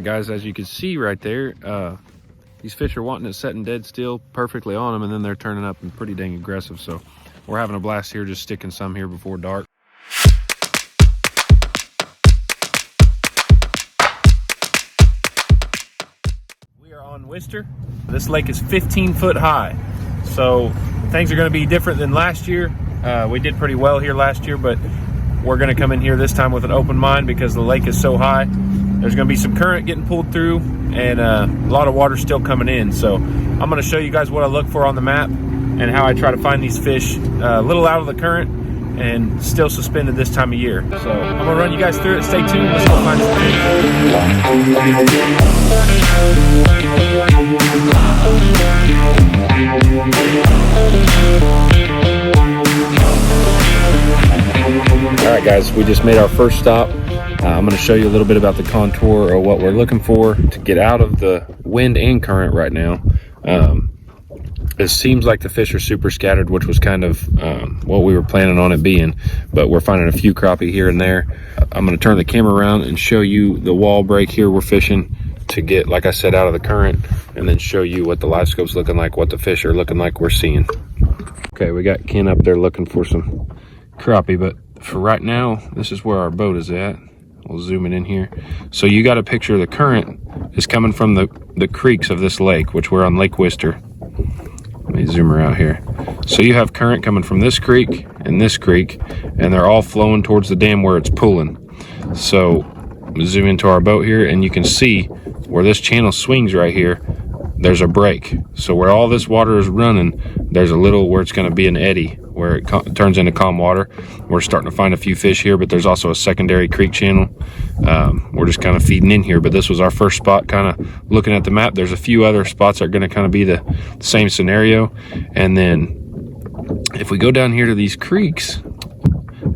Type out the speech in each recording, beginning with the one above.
Guys, as you can see right there, these fish are wanting it setting dead still perfectly on them, and then they're turning up and pretty dang aggressive. So we're having a blast here, just sticking some here before dark. We are on Wister. This lake is 15 foot high, so things are going to be different than last year. We did pretty well here last year, but we're going to come in here this time with an open mind because the lake is so high. There's going to be some current getting pulled through and a lot of water still coming in. So I'm going to show you guys what I look for on the map and how I try to find these fish a little out of the current and still suspended this time of year. So I'm going to run you guys through it. Stay tuned. Let's go find some fish. All right, guys, we just made our first stop. I'm going to show you a little bit about the contour or what we're looking for to get out of the wind and current right now. It seems like the fish are super scattered, which was kind of what we were planning on it being, but we're finding a few crappie here and there. I'm going to turn the camera around and show you the wall break here we're fishing to get, like I said, out of the current, and then show you what the live scope's looking like, what the fish are looking like we're seeing. Okay, we got Ken up there looking for some crappie, but for right now, this is where our boat is at. We'll zoom it in here. So you got a picture of the current is coming from the creeks of this lake, which we're on Lake Wister. Let me zoom her out here. So you have current coming from this creek, and they're all flowing towards the dam where it's pulling. So zoom into our boat here, and you can see where this channel swings right here. There's a break. So where all this water is running, there's a little where it's going to be an eddy where it turns into calm water. We're starting to find a few fish here, but there's also a secondary creek channel. We're just kind of feeding in here, but this was our first spot. Kind of looking at the map, there's a few other spots that are going to kind of be the same scenario. And then if we go down here to these creeks,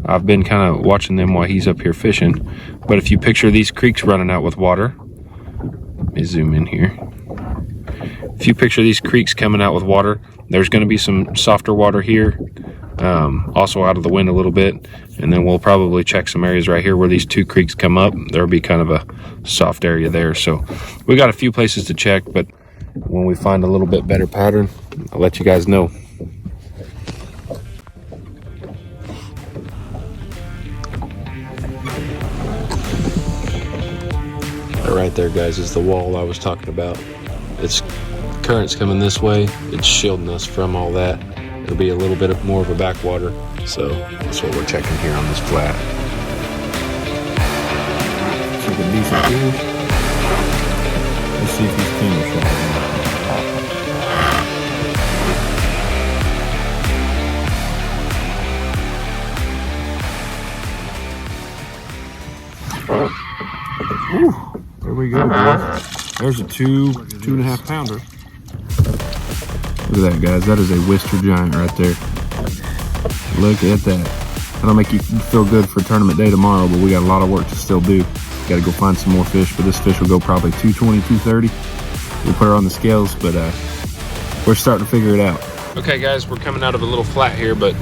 I've been kind of watching them while he's up here fishing, but if you picture these creeks running out with water, let me zoom in here. If you picture these creeks coming out with water, there's going to be some softer water here, also out of the wind a little bit, and then we'll probably check some areas right here where these two creeks come up. There'll be kind of a soft area there. So we got a few places to check, but when we find a little bit better pattern, I'll let you guys know. Right there, guys, is the wall I was talking about. It's current's coming this way. It's shielding us from all that. It'll be a little bit more of a backwater. So that's what we're checking here on this flat. Something decent here. Let's see if these cameras show. There we go, guys. There's a 2.5 pounder. Look at that, guys. That is a Wister giant right there. Look at that. That'll make you feel good for tournament day tomorrow, but we got a lot of work to still do. Got to go find some more fish, but this fish will go probably 220, 230. We'll put her on the scales, but we're starting to figure it out. Okay, guys, we're coming out of a little flat here, but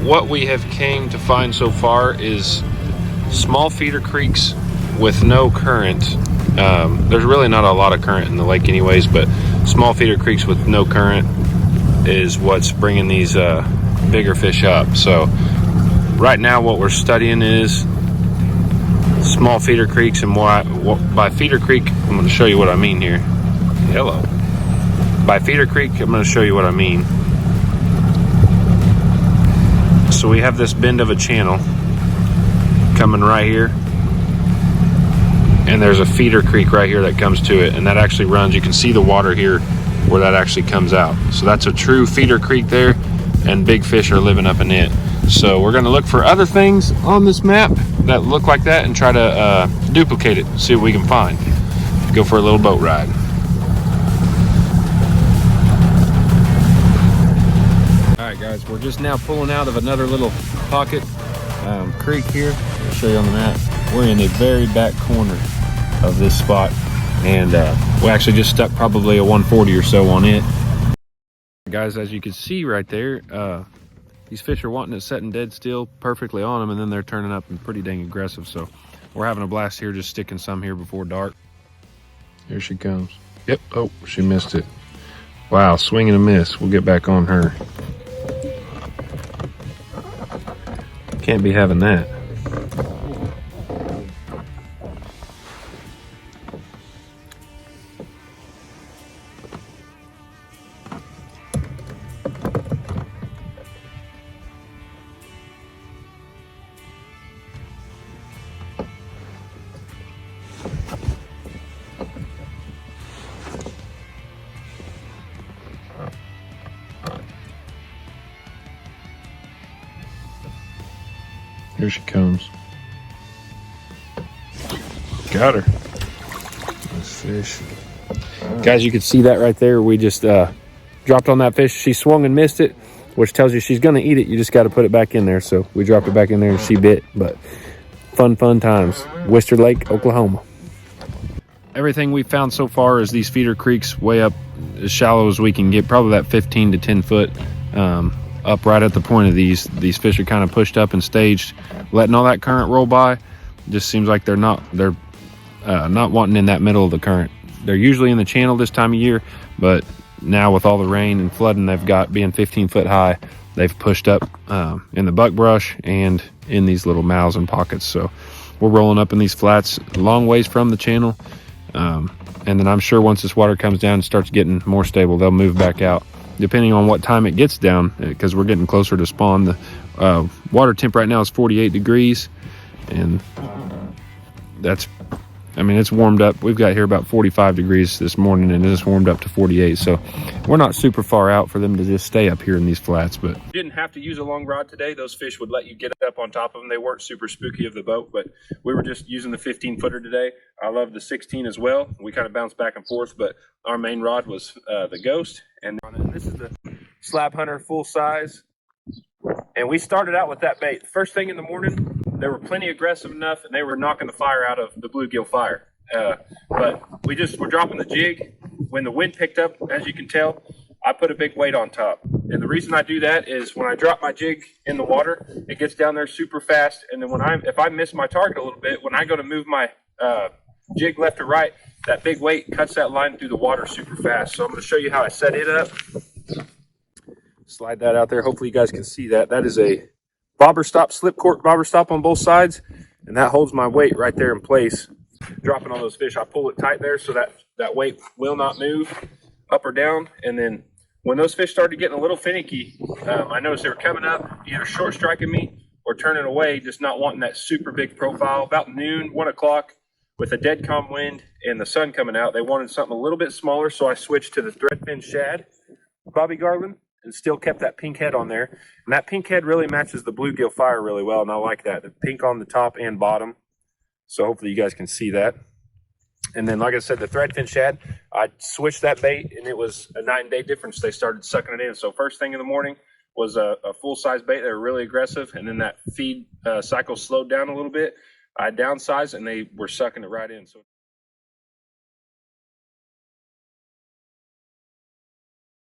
what we have came to find so far is small feeder creeks with no current. There's really not a lot of current in the lake anyways, but small feeder creeks with no current is what's bringing these bigger fish up. So right now what we're studying is small feeder creeks, and by feeder creek, I'm going to show you what I mean here. Hello. By feeder creek, I'm going to show you what I mean. So we have this bend of a channel coming right here, and there's a feeder creek right here that comes to it, and that actually runs, you can see the water here where that actually comes out. So that's a true feeder creek there, and big fish are living up in it. So we're going to look for other things on this map that look like that and try to duplicate it, see what we can find. Go for a little boat ride. All right, guys, we're just now pulling out of another little pocket creek here. I'll show you on the map. We're in the very back corner of this spot, and we actually just stuck probably a 140 or so on it. Guys, as you can see right there, these fish are wanting it setting dead still perfectly on them, and then they're turning up and pretty dang aggressive. So we're having a blast here, just sticking some here before dark. Here she comes. Yep. Oh, she missed it. Wow, swing and a miss. We'll get back on her. Can't be having that. Here she comes. Got her. Nice fish. Guys, you can see that right there. We just dropped on that fish. She swung and missed it, which tells you she's going to eat it. You just got to put it back in there. So we dropped it back in there and she bit. But fun times. Wister Lake, Oklahoma. Everything we've found so far is these feeder creeks way up as shallow as we can get, probably that 15 to 10 foot. Up right at the point of these fish are kind of pushed up and staged, letting all that current roll by. Just seems like they're not wanting in that middle of the current. They're usually in the channel this time of year, but now with all the rain and flooding they've got being 15 foot high, they've pushed up in the buckbrush and in these little mouths and pockets. So we're rolling up in these flats a long ways from the channel, and then I'm sure once this water comes down and starts getting more stable, they'll move back out, depending on what time it gets down, because we're getting closer to spawn. The water temp right now is 48 degrees, and that's, I mean, it's warmed up. We've got here about 45 degrees this morning, and it's warmed up to 48, so we're not super far out for them to just stay up here in these flats. But you didn't have to use a long rod today. Those fish would let you get up on top of them. They weren't super spooky of the boat, but we were just using the 15 footer today. I love the 16 as well. We kind of bounced back and forth, but our main rod was the Ghost, and this is the Slab Hunter full size. And we started out with that bait. First thing in the morning, they were plenty aggressive enough, and they were knocking the fire out of the bluegill fire. But we just were dropping the jig. When the wind picked up, as you can tell, I put a big weight on top. And the reason I do that is when I drop my jig in the water, it gets down there super fast. And then if I miss my target a little bit, when I go to move my jig left or right, that big weight cuts that line through the water super fast. So I'm going to show you how I set it up. Slide that out there. Hopefully you guys can see that. That is a bobber stop, slip cork bobber stop on both sides, and that holds my weight right there in place. Dropping on those fish, I pull it tight there so that weight will not move up or down. And then when those fish started getting a little finicky, I noticed they were coming up, either short striking me or turning away, just not wanting that super big profile. About noon, 1 o'clock, with a dead calm wind and the sun coming out, they wanted something a little bit smaller, so I switched to the threadfin shad, Bobby Garland, and still kept that pink head on there. And that pink head really matches the bluegill fire really well, and I like that. The pink on the top and bottom. So hopefully you guys can see that. And then, like I said, the threadfin shad, I switched that bait, and it was a night and day difference. They started sucking it in. So first thing in the morning was a full-size bait. They were really aggressive, and then that feed cycle slowed down a little bit. I downsized, and they were sucking it right in. So